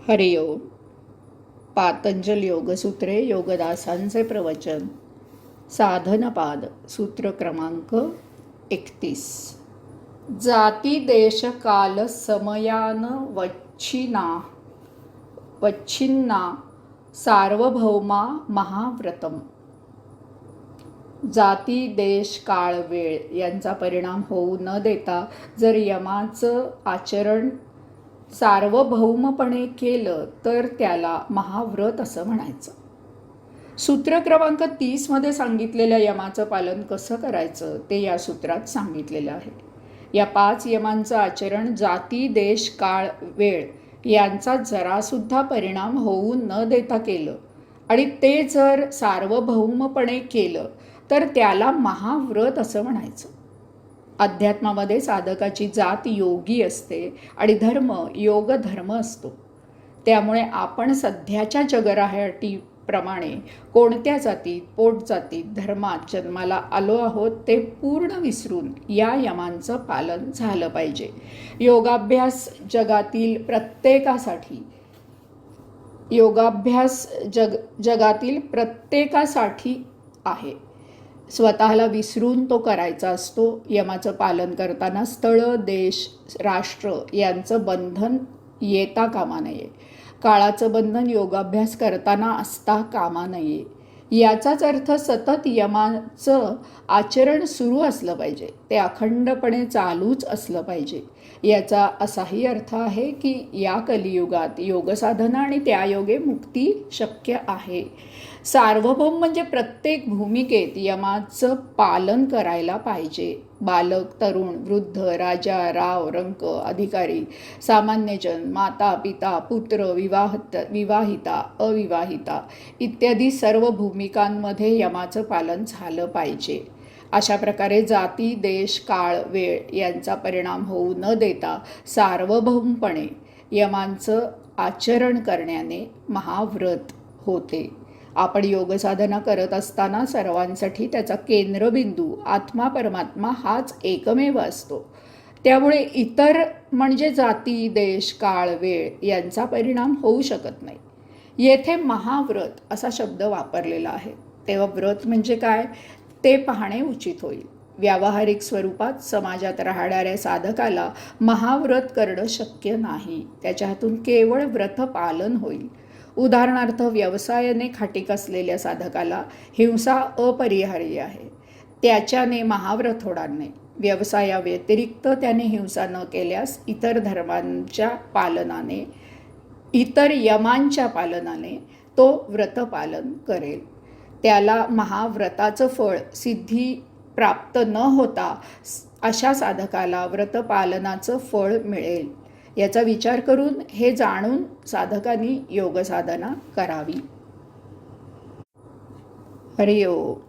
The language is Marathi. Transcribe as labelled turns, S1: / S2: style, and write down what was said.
S1: हरिओम. पातंजल योगसूत्रे योगदासांचे प्रवचन. साधनपाद सूत्र क्रमांक 31. जाती देश काल समयान वच्छिन्ना सार्वभौमा महाव्रतम. जाती देश काळ वेळ यांचा परिणाम होऊ न देता जर यमाचं आचरण सार्वभौमपणे केलं तर त्याला महाव्रत असं म्हणायचं. सूत्र क्रमांक 30 मध्ये सांगितलेल्या यमाचं पालन कसं करायचं ते या सूत्रात सांगितलेलं आहे. या 5 यमांचं आचरण जाती देश काळ वेळ यांचा जरासुद्धा परिणाम होऊ न देता केलं आणि ते जर सार्वभौमपणे केलं तर त्याला महाव्रत असं म्हणायचं. अध्यात्मामध्ये साधकाची जात योगी असते आणि धर्म योग धर्म असतो. त्यामुळे आपण सध्याच्या जगराहाटीप्रमाणे कोणत्या जातीत पोटजातीत धर्मात जन्माला आलो आहोत ते पूर्ण विसरून या यमांचं पालन झालं पाहिजे. योगाभ्यास जगातील प्रत्येकासाठी आहे. स्वतःला विसरून तो करायचा असतो. यमाचं पालन करताना स्थळ देश राष्ट्र यांचं बंधन येता कामा नये. काळाचं बंधन योगाभ्यास करताना असता कामा नये. याचाच अर्थ सतत यमाचं आचरण सुरू असलं पाहिजे. ते अखंडपणे चालूच असलं पाहिजे. याचा असाही अर्थ आहे की या कलियुगात योगसाधना आणि त्यायोगे मुक्ती शक्य आहे. सार्वभौम म्हणजे प्रत्येक भूमिकेत यमाचं पालन करायला पाहिजे. बालक तरुण वृद्ध राजा राव रंक अधिकारी सामान्यजन माता पिता पुत्र विवाहिता अविवाहिता इत्यादी सर्व भूमिकांमध्ये यमाचं पालन झालं पाहिजे. अशा प्रकारे जाती देश काळ वेळ यांचा परिणाम होऊ न देता सार्वभौमपणे यमांचं आचरण करण्याने महाव्रत होते. आपण योगसाधना करत असताना सर्वांसाठी त्याचा केंद्रबिंदू आत्मा परमात्मा हाच एकमेव असतो. त्यामुळे इतर म्हणजे जाती देश काळ वेळ यांचा परिणाम होऊ शकत नाही. येथे महाव्रत असा शब्द वापरलेला आहे तेव्हा व्रत म्हणजे काय ते पाहणे उचित होईल. व्यावहारिक स्वरूपात समाजात राहणाऱ्या साधकाला महाव्रत करणं शक्य नाही. त्याच्या हातून केवळ व्रतपालन होईल. उदाहरणार्थ व्यवसायाने खाटीक असलेल्या साधकाला हिंसा अपरिहार्य आहे. त्याच्याने महाव्रत होणार नाही. व्यवसायाव्यतिरिक्त त्याने हिंसा न केल्यास इतर धर्मांच्या पालनाने इतर यमांच्या पालनाने तो व्रतपालन करेल. त्याला महाव्रताचं फळ सिद्धी प्राप्त न होता अशा साधकाला व्रतपालनाचं फळ मिळेल. याचा विचार करून हे जाणून साधकांनी योगसाधना करावी. हरिओम.